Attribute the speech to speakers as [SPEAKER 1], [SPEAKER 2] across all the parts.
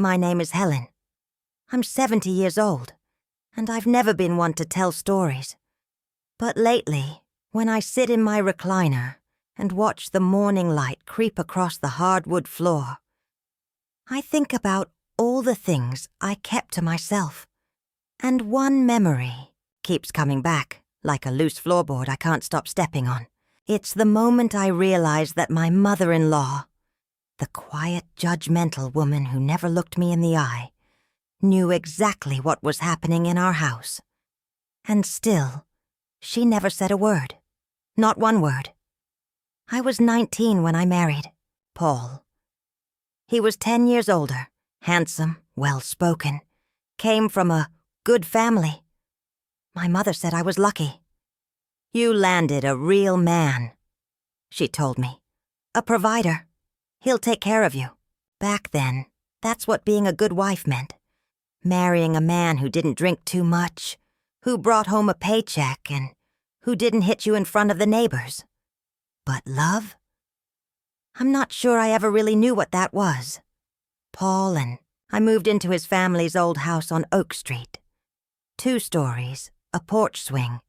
[SPEAKER 1] My name is Helen. I'm 70 years old, and I've never been one to tell stories. But lately, when I sit in my recliner and watch the morning light creep across the hardwood floor, I think about all the things I kept to myself. And one memory keeps coming back, like a loose floorboard I can't stop stepping on. It's the moment I realize that my mother-in-law, the quiet, judgmental woman who never looked me in the eye, knew exactly what was happening in our house. And still, she never said a word. Not one word. I was 19 when I married Paul. He was 10 years older, handsome, well-spoken, came from a good family. My mother said I was lucky. "You landed a real man," she told me. "A provider. He'll take care of you." Back then, that's what being a good wife meant. Marrying a man who didn't drink too much, who brought home a paycheck, and who didn't hit you in front of the neighbors. But love? I'm not sure I ever really knew what that was. Paul and I moved into his family's old house on Oak Street. 2 stories, a porch swing,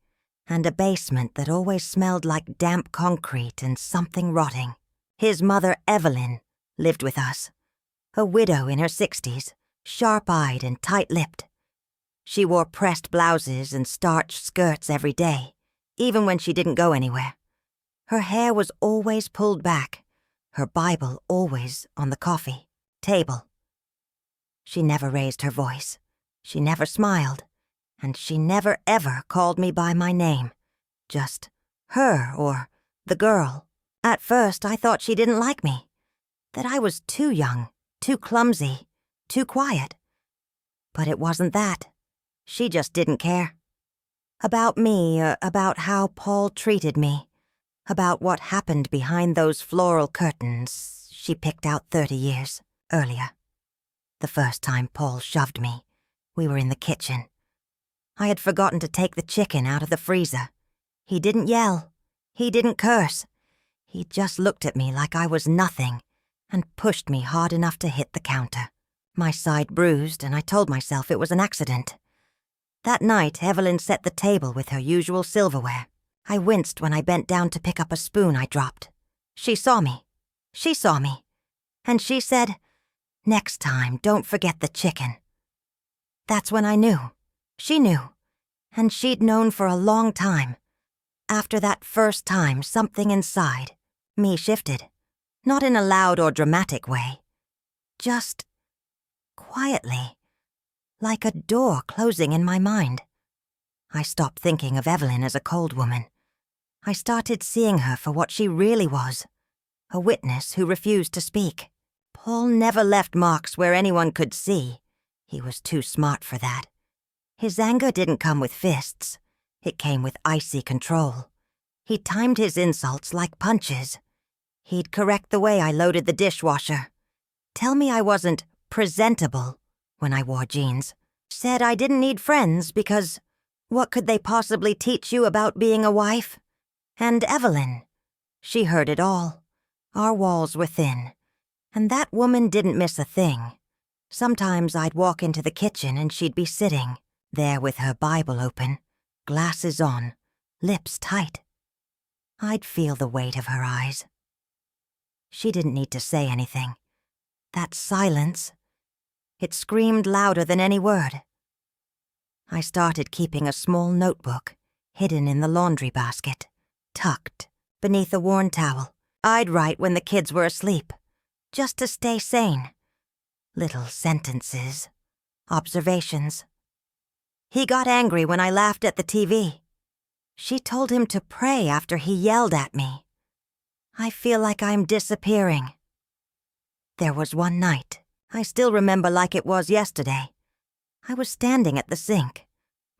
[SPEAKER 1] and a basement that always smelled like damp concrete and something rotting. His mother, Evelyn, lived with us, a widow in her 60s, sharp-eyed and tight-lipped. She wore pressed blouses and starched skirts every day, even when she didn't go anywhere. Her hair was always pulled back, her Bible always on the coffee table. She never raised her voice, she never smiled, and she never ever called me by my name, just her or the girl. At first, I thought she didn't like me, that I was too young, too clumsy, too quiet. But it wasn't that. She just didn't care. About me, about how Paul treated me, about what happened behind those floral curtains she picked out 30 years earlier. The first time Paul shoved me, we were in the kitchen. I had forgotten to take the chicken out of the freezer. He didn't yell. He didn't curse. He just looked at me like I was nothing and pushed me hard enough to hit the counter. My side bruised, and I told myself it was an accident. That night, Evelyn set the table with her usual silverware. I winced when I bent down to pick up a spoon I dropped. She saw me. She saw me. And she said, "Next time, don't forget the chicken." That's when I knew. She knew. And she'd known for a long time. After that first time, something inside me shifted. Not in a loud or dramatic way. Just quietly. Like a door closing in my mind. I stopped thinking of Evelyn as a cold woman. I started seeing her for what she really was. A witness who refused to speak. Paul never left marks where anyone could see. He was too smart for that. His anger didn't come with fists. It came with icy control. He timed his insults like punches. He'd correct the way I loaded the dishwasher. Tell me I wasn't presentable when I wore jeans. Said I didn't need friends because what could they possibly teach you about being a wife? And Evelyn, she heard it all. Our walls were thin, and that woman didn't miss a thing. Sometimes I'd walk into the kitchen and she'd be sitting there with her Bible open, glasses on, lips tight. I'd feel the weight of her eyes. She didn't need to say anything. That silence, it screamed louder than any word. I started keeping a small notebook hidden in the laundry basket, tucked beneath a worn towel. I'd write when the kids were asleep, just to stay sane. Little sentences, observations. He got angry when I laughed at the TV. She told him to pray after he yelled at me. I feel like I'm disappearing. There was one night, I still remember like it was yesterday. I was standing at the sink.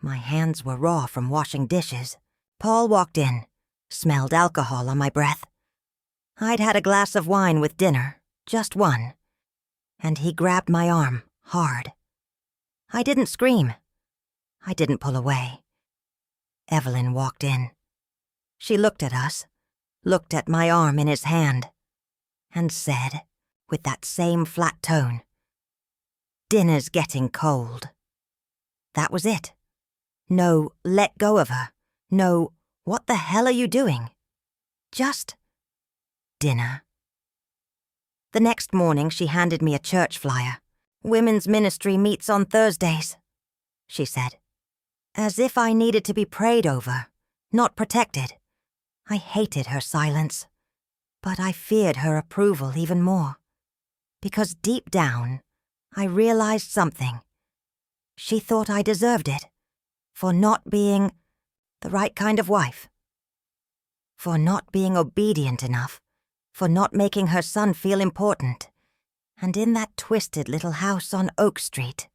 [SPEAKER 1] My hands were raw from washing dishes. Paul walked in, smelled alcohol on my breath. I'd had a glass of wine with dinner, just one, and he grabbed my arm hard. I didn't scream. I didn't pull away. Evelyn walked in. She looked at us, looked at my arm in his hand, and said, with that same flat tone, dinner's getting cold. That was it. No, let go of her. No, what the hell are you doing? Just dinner. The next morning, she handed me a church flyer. Women's ministry meets on Thursdays, she said. As if I needed to be prayed over, not protected. I hated her silence, but I feared her approval even more. Because deep down, I realized something. She thought I deserved it, for not being the right kind of wife. For not being obedient enough, for not making her son feel important. And in that twisted little house on Oak Street,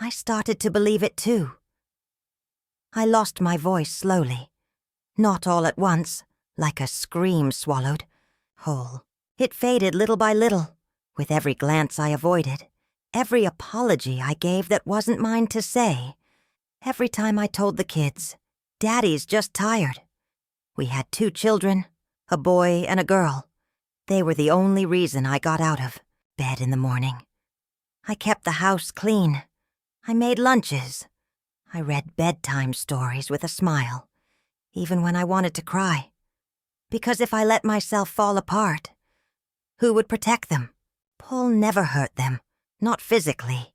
[SPEAKER 1] I started to believe it too. I lost my voice slowly, not all at once, like a scream swallowed whole. It faded little by little, with every glance I avoided, every apology I gave that wasn't mine to say, every time I told the kids, Daddy's just tired. We had 2 children, a boy and a girl. They were the only reason I got out of bed in the morning. I kept the house clean. I made lunches. I read bedtime stories with a smile, even when I wanted to cry. Because if I let myself fall apart, who would protect them? Paul never hurt them, not physically.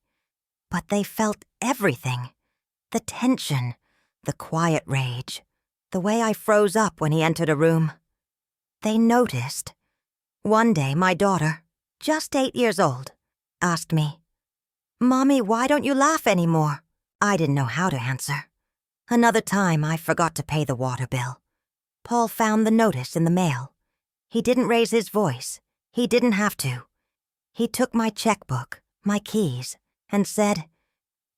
[SPEAKER 1] But they felt everything. The tension, the quiet rage, the way I froze up when he entered a room. They noticed. One day, my daughter, just 8 years old, asked me, "Mommy, why don't you laugh anymore?" I didn't know how to answer. Another time, I forgot to pay the water bill. Paul found the notice in the mail. He didn't raise his voice. He didn't have to. He took my checkbook, my keys, and said,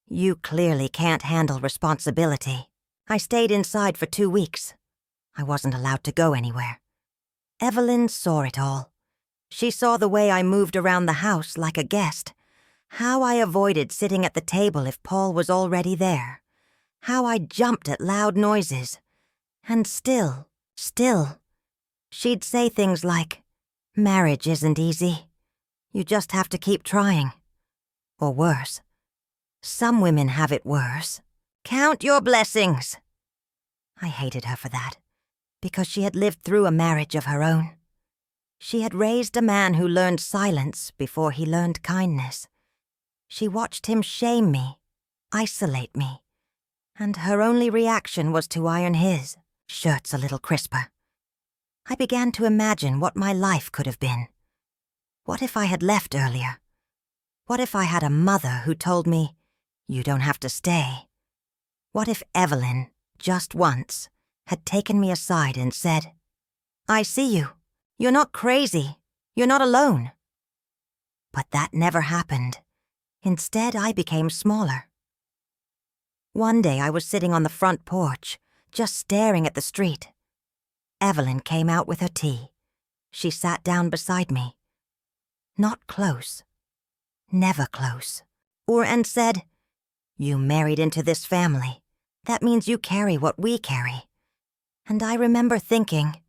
[SPEAKER 1] "You clearly can't handle responsibility." I stayed inside for 2 weeks. I wasn't allowed to go anywhere. Evelyn saw it all. She saw the way I moved around the house like a guest, how I avoided sitting at the table if Paul was already there, how I jumped at loud noises. And still, she'd say things like, "Marriage isn't easy. You just have to keep trying." Or worse. "Some women have it worse. Count your blessings." I hated her for that, because she had lived through a marriage of her own. She had raised a man who learned silence before he learned kindness. She watched him shame me, isolate me, and her only reaction was to iron his shirts a little crisper. I began to imagine what my life could have been. What if I had left earlier? What if I had a mother who told me, "You don't have to stay"? What if Evelyn, just once, had taken me aside and said, "I see you. You're not crazy. You're not alone." But that never happened. Instead, I became smaller. One day I was sitting on the front porch, just staring at the street. Evelyn came out with her tea. She sat down beside me. Not close. Never close. And said, "You married into this family. That means you carry what we carry." And I remember thinking,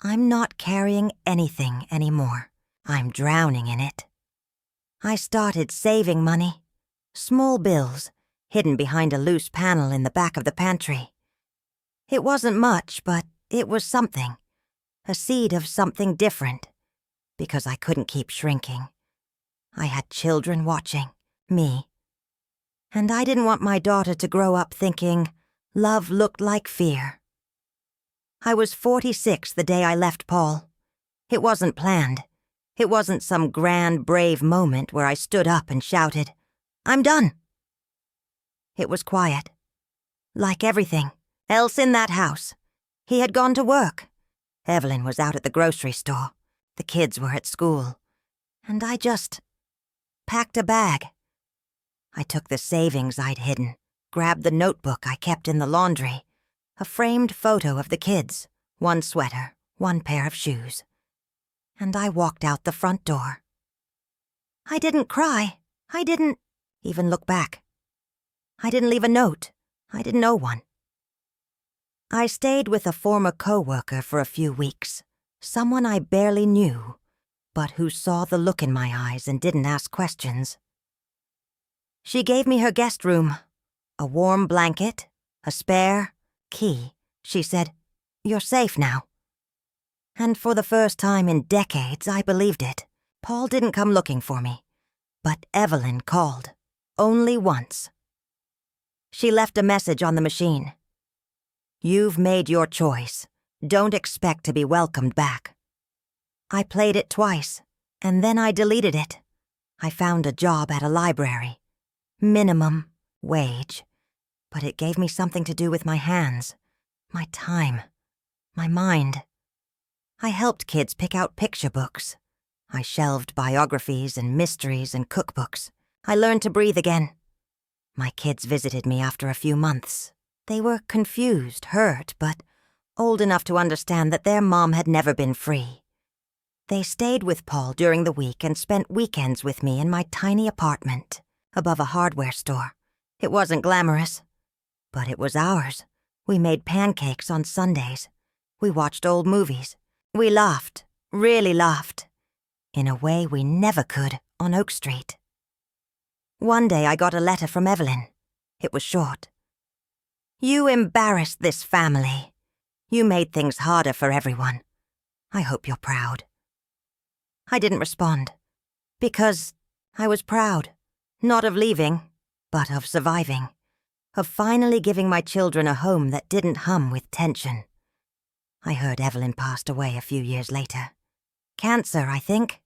[SPEAKER 1] I'm not carrying anything anymore. I'm drowning in it. I started saving money. Small bills, hidden behind a loose panel in the back of the pantry. It wasn't much, but it was something. A seed of something different. Because I couldn't keep shrinking. I had children watching, me. And I didn't want my daughter to grow up thinking love looked like fear. I was 46 the day I left Paul. It wasn't planned. It wasn't some grand, brave moment where I stood up and shouted, "I'm done." It was quiet. Like everything else in that house. He had gone to work. Evelyn was out at the grocery store. The kids were at school. And I just packed a bag. I took the savings I'd hidden, grabbed the notebook I kept in the laundry, a framed photo of the kids, one sweater, one pair of shoes. And I walked out the front door. I didn't cry. I didn't even look back. I didn't leave a note. I didn't owe one. I stayed with a former co-worker for a few weeks, someone I barely knew, but who saw the look in my eyes and didn't ask questions. She gave me her guest room, a warm blanket, a spare key. She said, "You're safe now." And for the first time in decades, I believed it. Paul didn't come looking for me, but Evelyn called, only once. She left a message on the machine. "You've made your choice. Don't expect to be welcomed back." I played it twice, and then I deleted it. I found a job at a library. Minimum wage. But it gave me something to do with my hands, my time, my mind. I helped kids pick out picture books. I shelved biographies and mysteries and cookbooks. I learned to breathe again. My kids visited me after a few months. They were confused, hurt, but old enough to understand that their mom had never been free. They stayed with Paul during the week and spent weekends with me in my tiny apartment above a hardware store. It wasn't glamorous, but it was ours. We made pancakes on Sundays. We watched old movies. We laughed, really laughed, in a way we never could on Oak Street. One day I got a letter from Evelyn. It was short. "You embarrassed this family. You made things harder for everyone. I hope you're proud." I didn't respond, because I was proud, not of leaving, but of surviving, of finally giving my children a home that didn't hum with tension. I heard Evelyn passed away a few years later. Cancer, I think.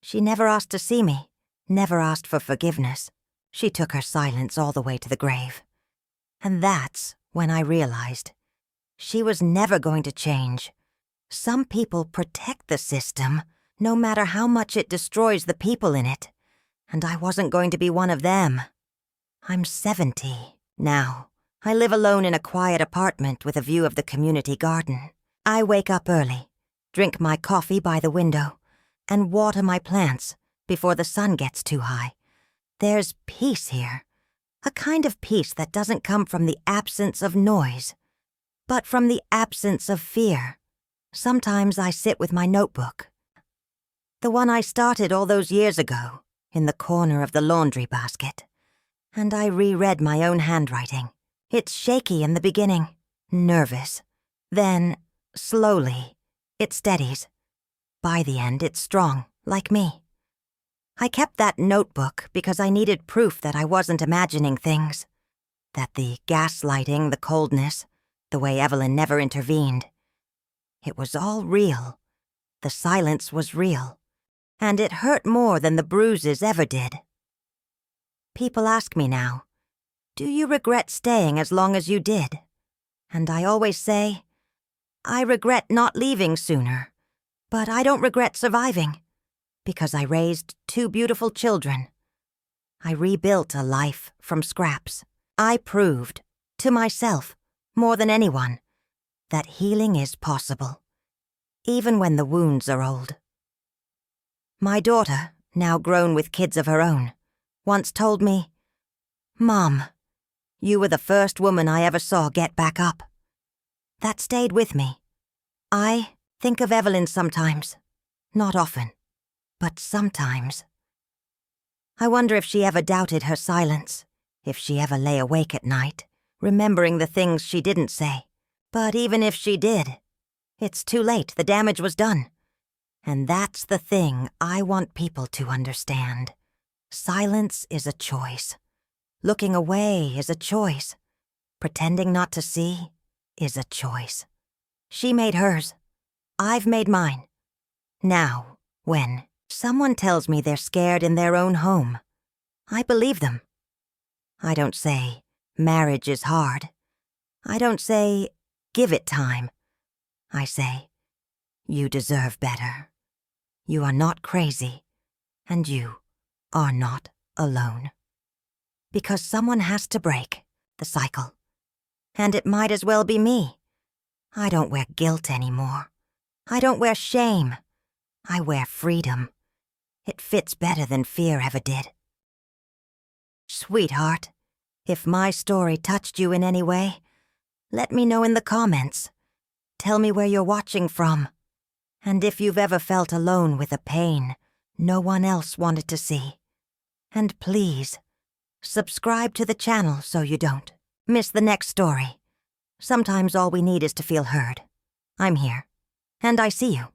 [SPEAKER 1] She never asked to see me, never asked for forgiveness. She took her silence all the way to the grave. And that's when I realized she was never going to change. Some people protect the system, no matter how much it destroys the people in it, and I wasn't going to be one of them. I'm 70 now. I live alone in a quiet apartment with a view of the community garden. I wake up early, drink my coffee by the window, and water my plants before the sun gets too high. There's peace here, a kind of peace that doesn't come from the absence of noise, but from the absence of fear. Sometimes I sit with my notebook, the one I started all those years ago, in the corner of the laundry basket, and I reread my own handwriting. It's shaky in the beginning, nervous. Then, slowly, it steadies. By the end, it's strong, like me. I kept that notebook because I needed proof that I wasn't imagining things, that the gaslighting, the coldness, the way Evelyn never intervened, it was all real. The silence was real, and it hurt more than the bruises ever did. People ask me now, "Do you regret staying as long as you did?" And I always say, I regret not leaving sooner, but I don't regret surviving, because I raised 2 beautiful children. I rebuilt a life from scraps. I proved, to myself, more than anyone, that healing is possible, even when the wounds are old. My daughter, now grown with kids of her own, once told me, "Mom, you were the first woman I ever saw get back up." That stayed with me. I think of Evelyn sometimes, not often, but sometimes. I wonder if she ever doubted her silence, if she ever lay awake at night, remembering the things she didn't say. But even if she did, it's too late, the damage was done. And that's the thing I want people to understand. Silence is a choice. Looking away is a choice. Pretending not to see is a choice. She made hers. I've made mine. Now, when someone tells me they're scared in their own home, I believe them. I don't say, marriage is hard. I don't say, give it time. I say, you deserve better. You are not crazy, and you are not alone. Because someone has to break the cycle. And it might as well be me. I don't wear guilt anymore. I don't wear shame. I wear freedom. It fits better than fear ever did. Sweetheart, if my story touched you in any way, let me know in the comments. Tell me where you're watching from. And if you've ever felt alone with a pain no one else wanted to see. And please, Subscribe to the channel so you don't miss the next story. Sometimes all we need is to feel heard. I'm here, and I see you.